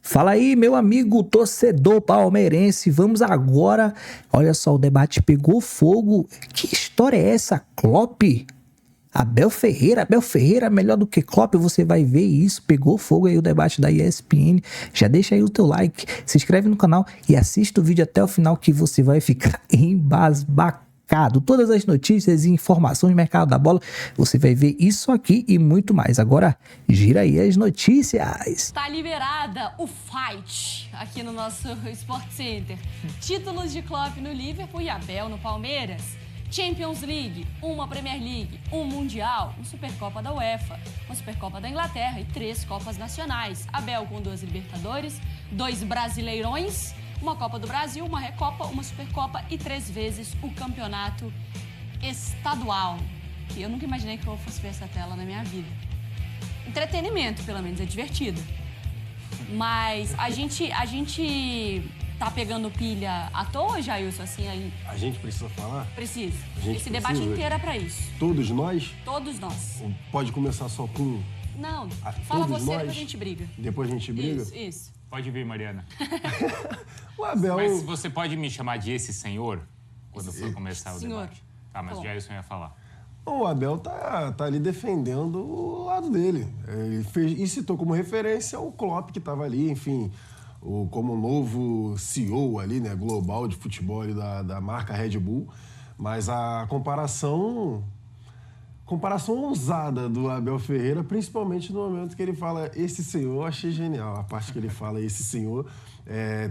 Fala aí, meu amigo torcedor palmeirense. Vamos agora. Olha só, o debate pegou fogo. Que história é essa? Klopp? Abel Ferreira melhor do que Klopp, você vai ver isso. Pegou fogo aí o debate da ESPN. Já deixa aí o teu like, se inscreve no canal e assista o vídeo até o final que você vai ficar embasbacado. Todas as notícias e informações do mercado da bola, você vai ver isso aqui e muito mais. Agora, gira aí as notícias. Tá liberada o fight aqui no nosso Sport Center. Títulos de Klopp no Liverpool e Abel no Palmeiras. Champions League, uma Premier League, um Mundial, uma Supercopa da UEFA, uma Supercopa da Inglaterra e 3 Copas Nacionais. Abel com 2 Libertadores, 2 Brasileirões, uma Copa do Brasil, uma Recopa, uma Supercopa e 3 vezes o Campeonato Estadual. Que eu nunca imaginei que eu fosse ver essa tela na minha vida. Entretenimento, pelo menos, é divertido. Mas a gente tá pegando pilha à toa, Jailson, assim aí? A gente precisa falar? Precisa. Esse debate inteiro é pra isso. Todos nós? Todos nós. Pode começar só com... Não, fala todos você, nós? depois a gente briga. Depois a gente briga? Isso. Pode vir, Mariana. O Abel... Mas você pode me chamar de esse senhor quando for começar o Senhor. debate? Tá, mas o Jailson ia falar. O Abel tá ali defendendo o lado dele. Ele fez, e citou como referência o Klopp, que estava ali, enfim, como novo CEO ali, né, global de futebol ali da marca Red Bull. Mas a comparação ousada do Abel Ferreira, principalmente no momento que ele fala esse senhor, eu achei genial a parte que ele fala esse senhor.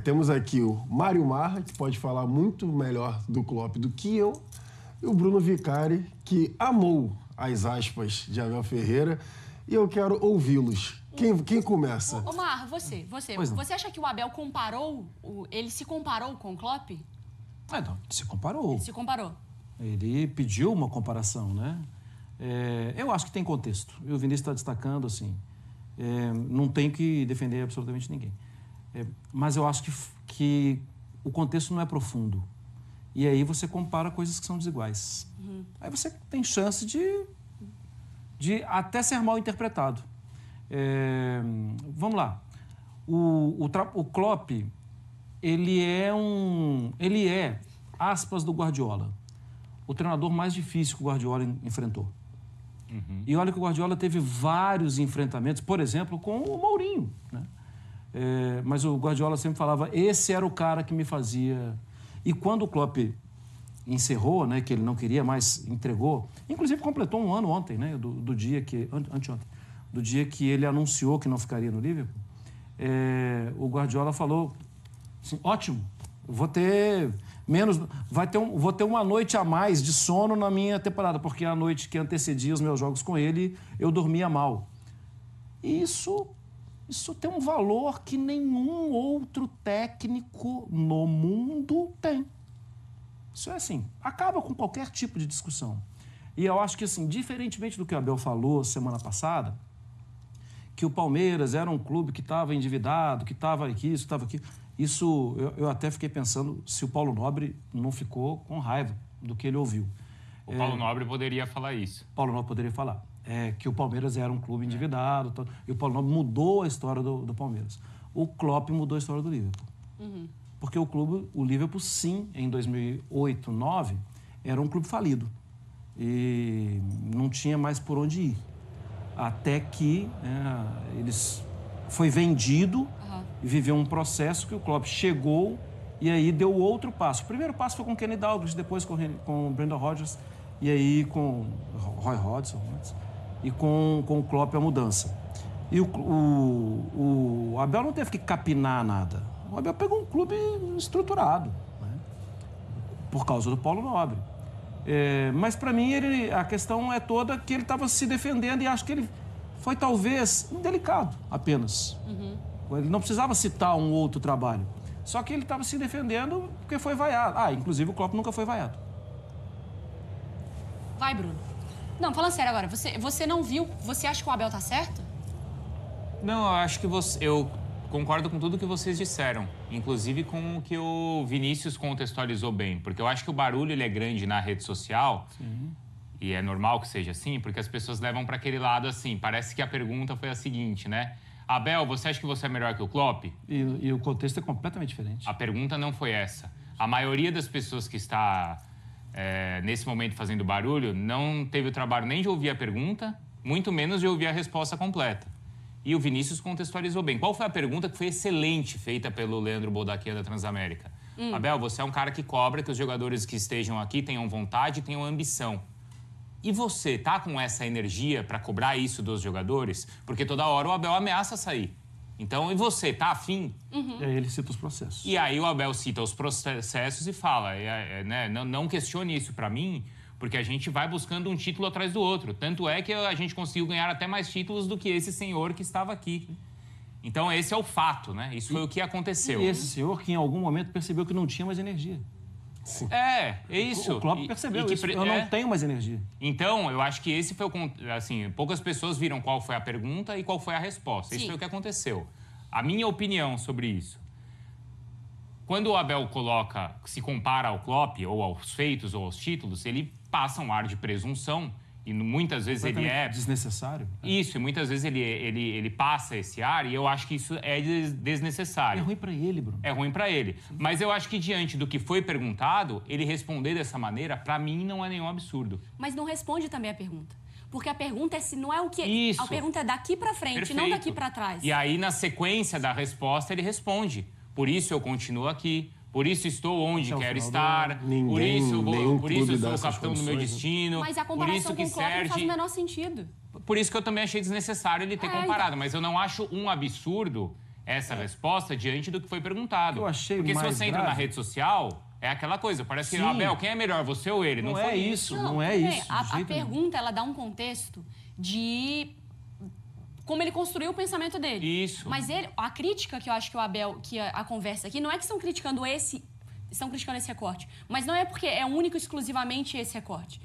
Temos aqui o Mário Marra, que pode falar muito melhor do Klopp do que eu, e o Bruno Vicari, que amou as aspas de Abel Ferreira, e eu quero ouvi-los. Quem começa? Ô Mar, você acha que o Abel ele se comparou com o Klopp? Não, se comparou. Ele se comparou. Ele pediu uma comparação, né? Eu acho que tem contexto. E o Vinícius está destacando, assim, não tem que defender absolutamente ninguém. Mas eu acho que o contexto não é profundo. E aí você compara coisas que são desiguais. Uhum. Aí você tem chance de até ser mal interpretado. Vamos lá. O Klopp, ele é, aspas, do Guardiola, o treinador mais difícil que o Guardiola enfrentou. Uhum. E olha que o Guardiola teve vários enfrentamentos, por exemplo, com o Mourinho, né? Mas o Guardiola sempre falava, esse era o cara que me fazia... E quando o Klopp encerrou, né, que ele não queria mais, entregou, inclusive completou um ano ontem, né, do dia que... Anteontem. Do dia que ele anunciou que não ficaria no Liverpool, o Guardiola falou assim, ótimo, vou ter uma noite a mais de sono na minha temporada, porque a noite que antecedia os meus jogos com ele, eu dormia mal. E isso tem um valor que nenhum outro técnico no mundo tem. Isso é assim, acaba com qualquer tipo de discussão. E eu acho que, assim, diferentemente do que o Abel falou semana passada, que o Palmeiras era um clube que estava endividado, que estava aqui, estava aqui. Isso, eu até fiquei pensando se o Paulo Nobre não ficou com raiva do que ele ouviu. O Paulo Nobre poderia falar isso. Paulo Nobre poderia falar. Que o Palmeiras era um clube endividado. E o Paulo Nobre mudou a história do Palmeiras. O Klopp mudou a história do Liverpool. Uhum. Porque o Liverpool, sim, em 2008, 2009, era um clube falido. E não tinha mais por onde ir. Até que foi vendido e viveu um processo que o Klopp chegou e aí deu outro passo. O primeiro passo foi com Kenny Dalglish, depois com Brendan Rodgers e aí com Roy Hodgson e com o Klopp a mudança. E o Abel não teve que capinar nada. O Abel pegou um clube estruturado, né? Por causa do Paulo Nobre. Mas, para mim, a questão é toda que ele estava se defendendo e acho que ele foi, talvez, indelicado apenas. Uhum. Ele não precisava citar um outro trabalho. Só que ele estava se defendendo porque foi vaiado. Inclusive, o Klopp nunca foi vaiado. Vai, Bruno. Não, falando sério agora, você não viu, você acha que o Abel tá certo? Não, eu acho que eu concordo com tudo que vocês disseram, inclusive com o que o Vinícius contextualizou bem, porque eu acho que o barulho ele é grande na rede social. Sim. E é normal que seja assim, porque as pessoas levam para aquele lado assim, parece que a pergunta foi a seguinte, né? Abel, você acha que você é melhor que o Klopp? E o contexto é completamente diferente. A pergunta não foi essa. A maioria das pessoas que está nesse momento fazendo barulho não teve o trabalho nem de ouvir a pergunta, muito menos de ouvir a resposta completa. E o Vinícius contextualizou bem. Qual foi a pergunta que foi excelente feita pelo Leandro Boldaquian da Transamérica? Abel, você é um cara que cobra que os jogadores que estejam aqui tenham vontade e tenham ambição. E você tá com essa energia para cobrar isso dos jogadores? Porque toda hora o Abel ameaça sair. Então, e você, tá afim? E aí ele cita os processos. E aí o Abel cita os processos e fala, né, não questione isso para mim, porque a gente vai buscando um título atrás do outro. Tanto é que a gente conseguiu ganhar até mais títulos do que esse senhor que estava aqui. Então, esse é o fato, né? Isso foi o que aconteceu. E esse senhor que em algum momento percebeu que não tinha mais energia. Sim. É isso. O Klopp percebeu isso. Eu não tenho mais energia. Então, eu acho que esse foi o... Assim, poucas pessoas viram qual foi a pergunta e qual foi a resposta. Sim. Isso foi o que aconteceu. A minha opinião sobre isso. Quando o Abel se compara ao Klopp, ou aos feitos, ou aos títulos, ele passa um ar de presunção. E muitas vezes ele é... desnecessário. Isso, e muitas vezes ele passa esse ar, e eu acho que isso é desnecessário. É ruim para ele, Bruno. É ruim para ele. Mas eu acho que diante do que foi perguntado, ele responder dessa maneira, para mim, não é nenhum absurdo. Mas não responde também a pergunta. Porque a pergunta é se não é o que... Isso. A pergunta é daqui para frente, Perfeito. não daqui para trás. E aí, na sequência da resposta, ele responde. Por isso eu continuo aqui. Por isso estou onde quero estar. Por isso eu sou o capitão do meu destino. Mas a comparação com o Klopp não faz o menor sentido. Por isso que eu também achei desnecessário ele ter comparado. Mas eu não acho um absurdo essa resposta diante do que foi perguntado. Eu achei Porque mais se você entra na rede social, é aquela coisa. Parece que, Abel, quem é melhor, você ou ele? Não é foi isso. Não é bem, isso. A pergunta, ela dá um contexto de... como ele construiu o pensamento dele. Isso. Mas a crítica que eu acho que o Abel, que a conversa aqui, não é que estão criticando esse recorte. Mas não é porque é único exclusivamente esse recorte.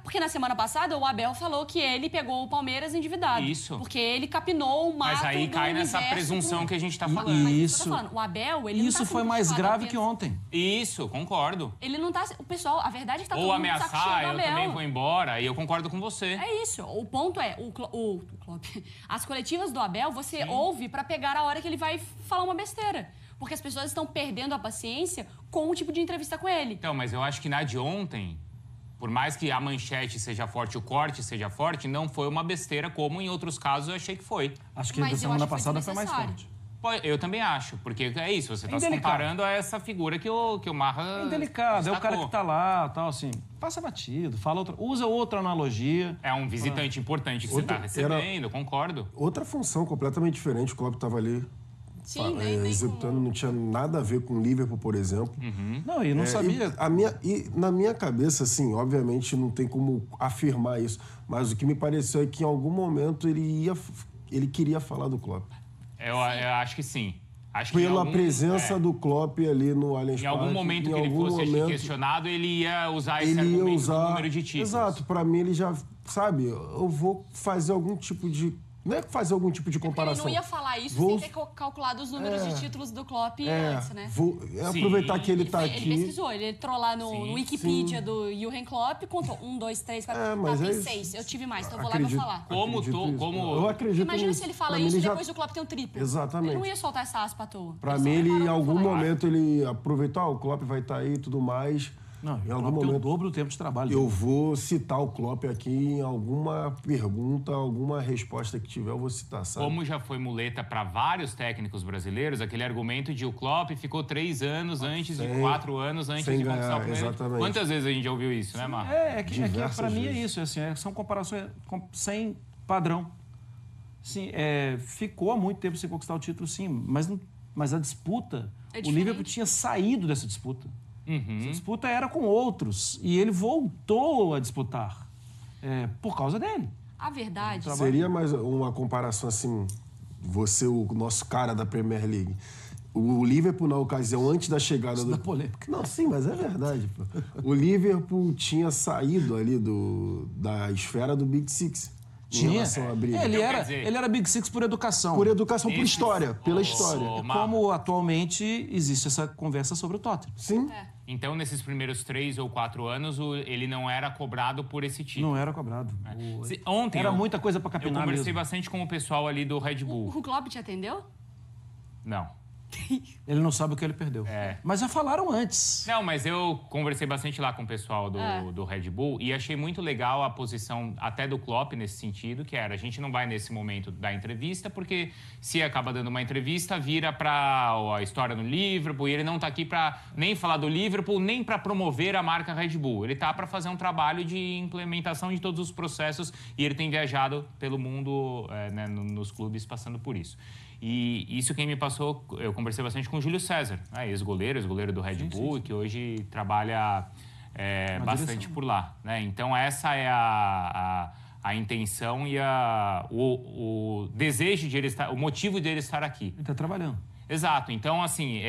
Porque na semana passada o Abel falou que ele pegou o Palmeiras endividado. Isso. Porque ele capinou o mato. Mas aí cai nessa presunção que a gente está falando. Mas isso. eu tô falando, o Abel, ele Isso foi mais grave que ontem. Isso, concordo. Ele não tá... O pessoal, a verdade é que tá todo Ou mundo de saco cheio ameaçar, do eu Abel. também vou embora, e eu concordo com você. É isso. O ponto é, as coletivas do Abel, você ouve pra pegar a hora que ele vai falar uma besteira. Porque as pessoas estão perdendo a paciência com o tipo de entrevista com ele. Então, mas eu acho que na de ontem, por mais que a manchete seja forte, o corte seja forte, não foi uma besteira como em outros casos eu achei que foi. Acho que da semana passada foi mais forte. Eu também acho, porque é isso, você está se comparando a essa figura que o Marra É indelicado, destacou. é o cara que está lá, tal, assim, passa batido, usa outra analogia. É um visitante importante que você está recebendo, concordo. Outra função completamente diferente, o Klopp estava ali Sim, executando, não tinha nada a ver com o Liverpool, por exemplo. Não, e não sabia. Na minha cabeça, assim, obviamente não tem como afirmar isso, mas o que me pareceu é que em algum momento ele queria falar do Klopp. Eu acho que sim. Acho Pela que presença do Klopp ali no Allianz Em Parque. algum momento que ele fosse questionado, ele ia usar esse Ele ia argumento usar, do número de títulos. Exato, pra mim ele já, sabe, eu vou fazer algum tipo de... Não é fazer algum tipo de comparação. Ele não ia falar isso sem ter calculado os números de títulos do Klopp antes, né? Vou aproveitar que ele tá aqui. Ele pesquisou, ele entrou lá no Wikipedia do Jürgen Klopp, contou 1, 2, 3, 4, tem 6. Eu tive mais, então eu vou lá e vou falar. Eu acredito Imagina nisso. se ele fala Pra isso e mim, depois o Klopp tem um triplo. Exatamente. Ele não ia soltar essa aspa à toa. Pra mim, ele em algum momento, ele aproveitou, o Klopp vai estar aí e tudo mais. Não, em o algum Klopp tem o momento dobro do tempo de trabalho. eu vou citar o Klopp aqui em alguma pergunta, alguma resposta que tiver, eu vou citar, sabe? Como já foi muleta para vários técnicos brasileiros, aquele argumento de o Klopp ficou 3 anos antes, de 4 anos antes de conquistar o primeiro. Exatamente. Quantas vezes a gente já ouviu isso, né, Marcos? É que pra mim é isso, assim, são comparações sem padrão. Sim, ficou há muito tempo sem conquistar o título, sim, mas a disputa, o Liverpool tinha saído dessa disputa. Essa disputa era com outros e ele voltou a disputar por causa dele. A verdade... Seria mais uma comparação assim, você, o nosso cara da Premier League. O Liverpool, na ocasião, antes da chegada da polêmica. Não, sim, mas é verdade. Pô. O Liverpool tinha saído ali da esfera do Big Six. em relação à briga. Ele, Então, era, quer dizer- ele era Big Six por educação. Por educação, por Esses- história, pela Ô, história. ô, Como atualmente existe essa conversa sobre o Tottenham. Sim. Então, nesses primeiros 3 ou 4 anos, ele não era cobrado por esse título. Não era cobrado. Ontem Era eu- muita coisa pra Eu capinar conversei mesmo. bastante com o pessoal ali do Red Bull. O Klopp te atendeu? Não. Ele não sabe o que ele perdeu. Mas já falaram antes. Não, mas eu conversei bastante lá com o pessoal É. do Red Bull e achei muito legal a posição até do Klopp nesse sentido, que era, a gente não vai nesse momento dar entrevista, porque se acaba dando uma entrevista, vira para a história no Liverpool, e ele não tá aqui para nem falar do Liverpool, nem para promover a marca Red Bull. Ele tá para fazer um trabalho de implementação de todos os processos e ele tem viajado pelo mundo, né, nos clubes, passando por isso. E isso quem me passou, eu conversei bastante com o Júlio César, né, ex-goleiro do Red Bull, e que hoje trabalha bastante direção. por lá. Né? Então, essa é a intenção e o desejo de ele estar, o motivo de ele estar aqui. Ele tá trabalhando. Exato. Então, assim,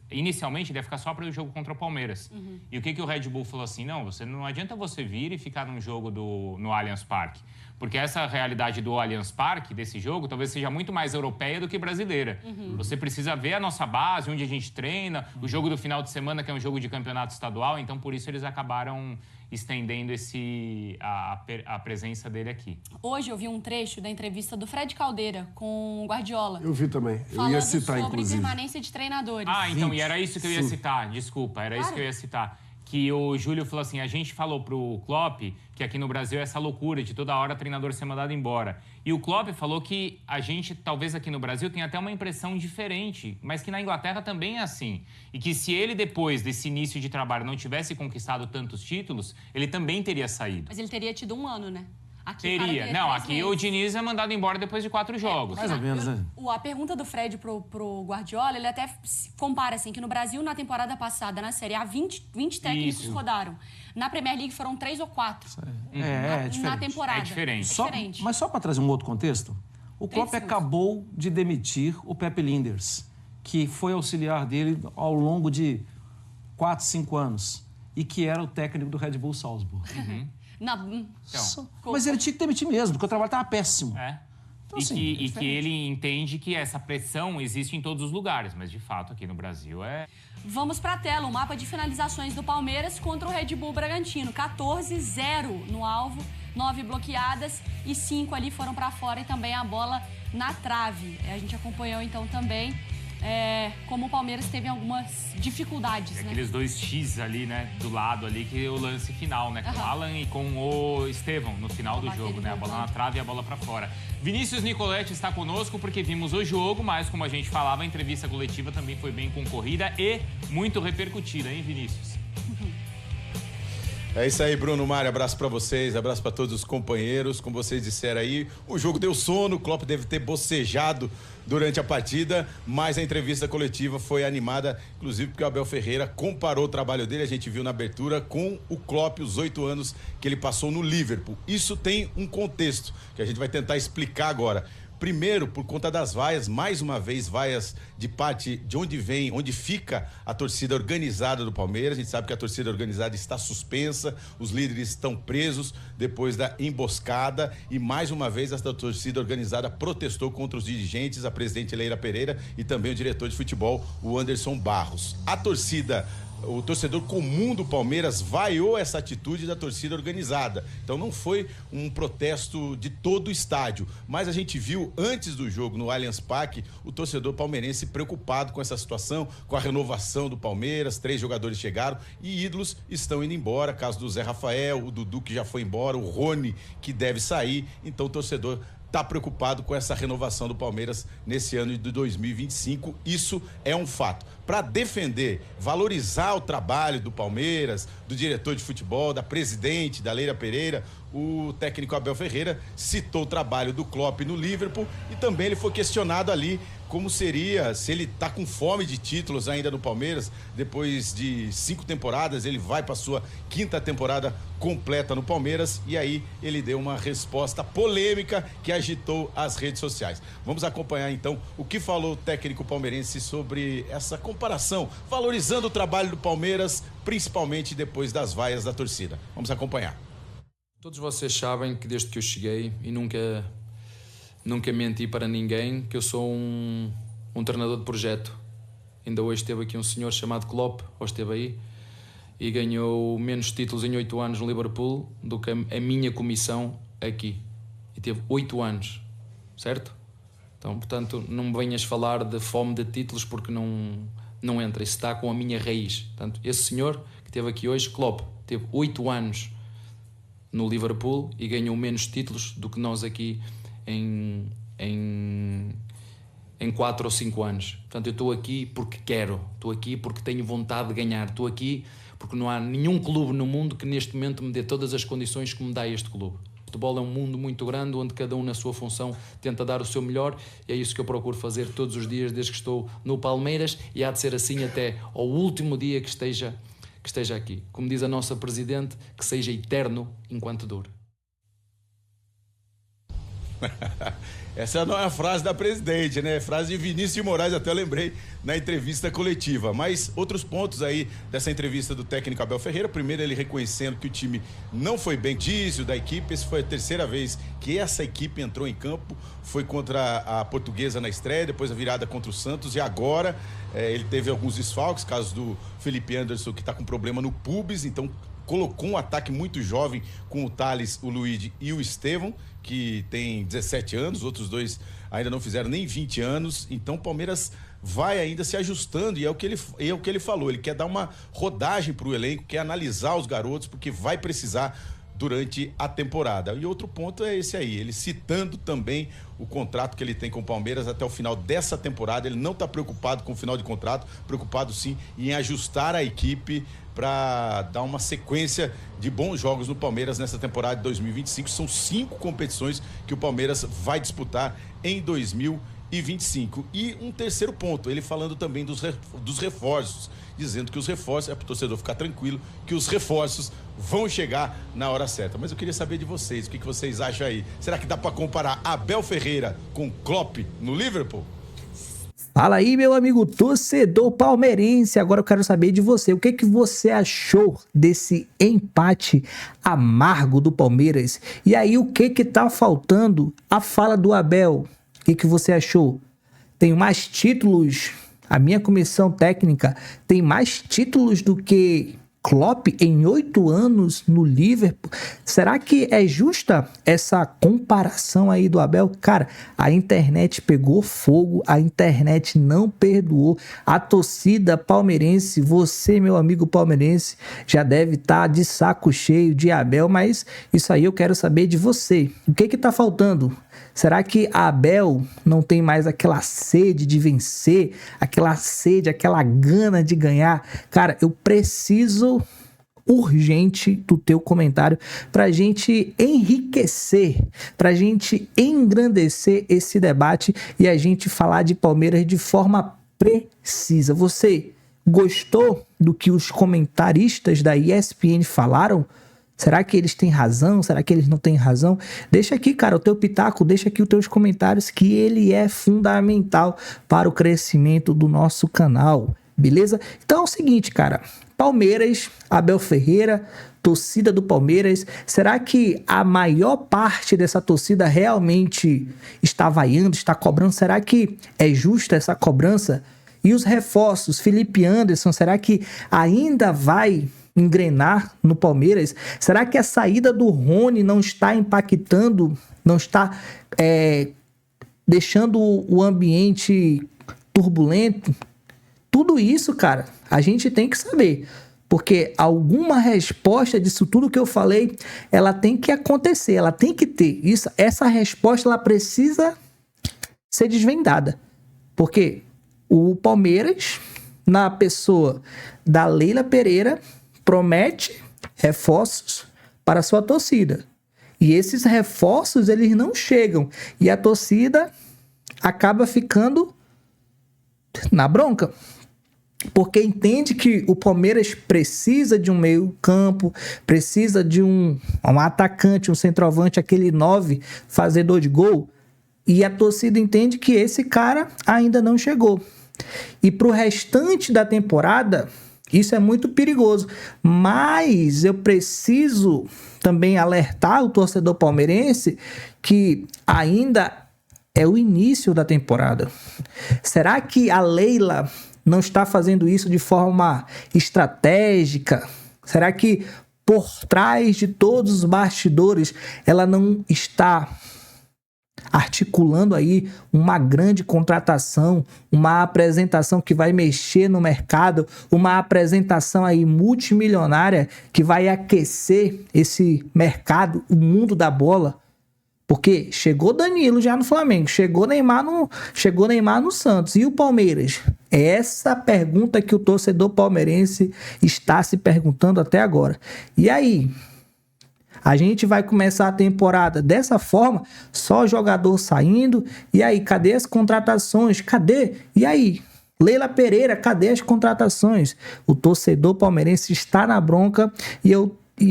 inicialmente ele ia ficar só para o jogo contra o Palmeiras. E o que o Red Bull falou assim? Não adianta você vir e ficar num jogo no Allianz Parque. Porque essa realidade do Allianz Parque, desse jogo, talvez seja muito mais europeia do que brasileira. Você precisa ver a nossa base, onde a gente treina, o jogo do final de semana, que é um jogo de campeonato estadual. Então, por isso, eles acabaram estendendo a presença dele aqui. Hoje eu vi um trecho da entrevista do Fred Caldeira com o Guardiola. Eu vi também. Eu Falando ia citar, sobre inclusive. permanência de treinadores. Ah, então, e era isso que eu ia citar. Desculpa, era isso Claro. que eu ia citar. Que o Júlio falou assim, a gente falou pro Klopp que aqui no Brasil é essa loucura de toda hora treinador ser mandado embora. E o Klopp falou que a gente, talvez aqui no Brasil, tenha até uma impressão diferente, mas que na Inglaterra também é assim. E que se ele, depois desse início de trabalho, não tivesse conquistado tantos títulos, ele também teria saído. Mas ele teria tido um ano, né? Aqui, o cara Teria. teria Não, 3 aqui meses. o Diniz é mandado embora depois de 4 jogos. Mais ou menos, né? A pergunta do Fred pro Guardiola, ele até compara assim, que no Brasil, na temporada passada, na Série A, 20 técnicos Isso. rodaram. Na Premier League foram 3 ou 4 É na diferente. temporada. É diferente. Diferente. Mas só para trazer um outro contexto, o Klopp segundos. acabou de demitir o Pepe Linders, que foi auxiliar dele ao longo de 4, 5 anos e que era o técnico do Red Bull Salzburg. Então, Mas ele tinha que demitir mesmo, porque o trabalho estava péssimo. É. Então, E, assim, que, é e que diferente. ele entende que essa pressão existe em todos os lugares, mas de fato aqui no Brasil é. Vamos pra tela, o mapa de finalizações do Palmeiras contra o Red Bull Bragantino. 14-0 no alvo, 9 bloqueadas e 5 ali foram pra fora e também a bola na trave. A gente acompanhou então também como o Palmeiras teve algumas dificuldades, né? Aqueles 2 X ali, né, do lado ali, que é o lance final, né? Com o Alan e com o Estevão no final do Bater jogo, ele né? A bola na voltando. trave e a bola pra fora. Vinícius Nicoletti está conosco porque vimos o jogo, mas como a gente falava, a entrevista coletiva também foi bem concorrida e muito repercutida, hein, Vinícius? É isso aí, Bruno, Mário, abraço pra vocês, abraço pra todos os companheiros. Como vocês disseram aí, o jogo deu sono, o Klopp deve ter bocejado durante a partida, mas a entrevista coletiva foi animada, inclusive porque o Abel Ferreira comparou o trabalho dele, a gente viu na abertura, com o Klopp, os 8 anos que ele passou no Liverpool. Isso tem um contexto que a gente vai tentar explicar agora. Primeiro, por conta das vaias, mais uma vez, vaias de parte de onde fica a torcida organizada do Palmeiras. A gente sabe que a torcida organizada está suspensa, os líderes estão presos depois da emboscada e mais uma vez essa torcida organizada protestou contra os dirigentes, a presidente Leila Pereira e também o diretor de futebol, o Anderson Barros. O torcedor comum do Palmeiras vaiou essa atitude da torcida organizada. Então não foi um protesto de todo o estádio, mas a gente viu antes do jogo no Allianz Parque o torcedor palmeirense preocupado com essa situação, com a renovação do Palmeiras. 3 jogadores chegaram e ídolos estão indo embora, caso do Zé Rafael, o Dudu que já foi embora, o Rony que deve sair. Então o torcedor está preocupado com essa renovação do Palmeiras nesse ano de 2025. Isso é um fato. Para defender, valorizar o trabalho do Palmeiras, do diretor de futebol, da presidente, da Leila Pereira, o técnico Abel Ferreira citou o trabalho do Klopp no Liverpool e também ele foi questionado ali como seria, se ele tá com fome de títulos ainda no Palmeiras, depois de 5 temporadas, ele vai para sua 5ª temporada completa no Palmeiras, e aí ele deu uma resposta polêmica que agitou as redes sociais. Vamos acompanhar então o que falou o técnico palmeirense sobre essa comparação, valorizando o trabalho do Palmeiras, principalmente depois das vaias da torcida. Vamos acompanhar. Todos vocês sabem que desde que eu cheguei, e nunca menti para ninguém, que eu sou um treinador de projeto. Ainda hoje esteve aqui um senhor chamado Klopp, ou esteve aí, e ganhou menos títulos em 8 anos no Liverpool do que a minha comissão aqui. E teve 8 anos, certo? Então, portanto, não me venhas falar de fome de títulos porque não entra. Isso está com a minha raiz. Portanto, esse senhor que esteve aqui hoje, Klopp, teve 8 anos no Liverpool e ganhou menos títulos do que nós aqui em 4 ou 5 anos. Portanto, eu estou aqui porque quero, estou aqui porque tenho vontade de ganhar, estou aqui porque não há nenhum clube no mundo que neste momento me dê todas as condições que me dá este clube. O futebol é um mundo muito grande onde cada um na sua função tenta dar o seu melhor e é isso que eu procuro fazer todos os dias desde que estou no Palmeiras e há de ser assim até ao último dia que esteja aqui. Como diz a nossa Presidente, que seja eterno enquanto dure. Essa não é a frase da presidente, né? Frase de Vinícius de Moraes, até eu lembrei na entrevista coletiva. Mas outros pontos aí dessa entrevista do técnico Abel Ferreira. Primeiro, ele reconhecendo que o time não foi bem dízio da equipe. Essa foi a terceira vez que essa equipe entrou em campo. Foi contra a Portuguesa na estreia, depois a virada contra o Santos. E agora ele teve alguns desfalques, caso do Felipe Anderson, que está com problema no pubis. Então, colocou um ataque muito jovem com o Thales, o Luigi e o Estevão, que tem 17 anos, outros dois ainda não fizeram nem 20 anos, então o Palmeiras vai ainda se ajustando e é o que ele falou, ele quer dar uma rodagem para o elenco, quer analisar os garotos, porque vai precisar durante a temporada. E outro ponto é esse aí, ele citando também o contrato que ele tem com o Palmeiras até o final dessa temporada. Ele não está preocupado com o final de contrato, preocupado sim em ajustar a equipe para dar uma sequência de bons jogos no Palmeiras nessa temporada de 2025. São 5 competições que o Palmeiras vai disputar em 2025. E um terceiro ponto, ele falando também dos reforços, dizendo que os reforços, é para o torcedor ficar tranquilo, que os reforços vão chegar na hora certa. Mas eu queria saber de vocês, o que vocês acham aí? Será que dá para comparar Abel Ferreira com Klopp no Liverpool? Fala aí, meu amigo torcedor palmeirense. Agora eu quero saber de você. O que você achou desse empate amargo do Palmeiras? E aí, o que tá faltando? A fala do Abel. O que você achou? Tem mais títulos? A minha comissão técnica tem mais títulos do que Klopp em 8 anos no Liverpool. Será que é justa essa comparação aí do Abel? Cara, a internet pegou fogo, a internet não perdoou. A torcida palmeirense, você, meu amigo palmeirense, já deve estar de saco cheio de Abel, mas isso aí eu quero saber de você. O que tá faltando? Será que Abel não tem mais aquela sede de vencer, aquela sede, aquela gana de ganhar? Cara, eu preciso urgente do teu comentário pra gente enriquecer, pra gente engrandecer esse debate e a gente falar de Palmeiras de forma precisa. Você gostou do que os comentaristas da ESPN falaram? Será que eles têm razão? Será que eles não têm razão? Deixa aqui, cara, o teu pitaco, deixa aqui os teus comentários, que ele é fundamental para o crescimento do nosso canal, beleza? Então é o seguinte, cara, Palmeiras, Abel Ferreira, torcida do Palmeiras, será que a maior parte dessa torcida realmente está vaiando, está cobrando? Será que é justa essa cobrança? E os reforços, Felipe Anderson, será que ainda vai engrenar no Palmeiras? Será que a saída do Rony não está impactando, não está deixando o ambiente turbulento? Tudo isso, cara, a gente tem que saber, porque alguma resposta disso tudo que eu falei, ela tem que acontecer, ela tem que ter isso. Essa resposta, ela precisa ser desvendada, porque o Palmeiras, na pessoa da Leila Pereira, promete reforços para a sua torcida. E esses reforços, eles não chegam. E a torcida acaba ficando na bronca. Porque entende que o Palmeiras precisa de um meio campo, precisa de um atacante, um centroavante, aquele 9 fazedor de gol. E a torcida entende que esse cara ainda não chegou. E para o restante da temporada, isso é muito perigoso, mas eu preciso também alertar o torcedor palmeirense que ainda é o início da temporada. Será que a Leila não está fazendo isso de forma estratégica? Será que por trás de todos os bastidores ela não está articulando aí uma grande contratação, uma apresentação que vai mexer no mercado, uma apresentação aí multimilionária que vai aquecer esse mercado, o mundo da bola? Porque chegou Danilo já no Flamengo, chegou Neymar no Santos. E o Palmeiras? É essa pergunta que o torcedor palmeirense está se perguntando até agora. E aí? A gente vai começar a temporada dessa forma, só jogador saindo. E aí, cadê as contratações? Cadê? E aí? Leila Pereira, cadê as contratações? O torcedor palmeirense está na bronca e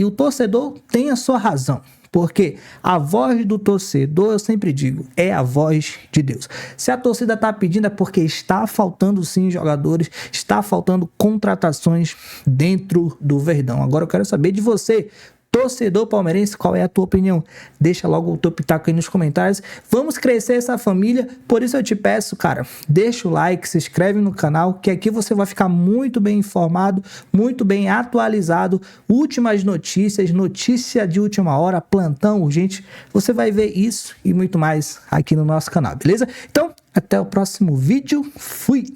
o torcedor tem a sua razão. Porque a voz do torcedor, eu sempre digo, é a voz de Deus. Se a torcida está pedindo é porque está faltando sim jogadores, está faltando contratações dentro do Verdão. Agora eu quero saber de você, torcedor palmeirense, qual é a tua opinião? Deixa logo o teu pitaco aí nos comentários. Vamos crescer essa família, por isso eu te peço, cara, deixa o like, se inscreve no canal, que aqui você vai ficar muito bem informado, muito bem atualizado, últimas notícias, notícia de última hora, plantão urgente, você vai ver isso e muito mais aqui no nosso canal, beleza? Então, até o próximo vídeo, fui!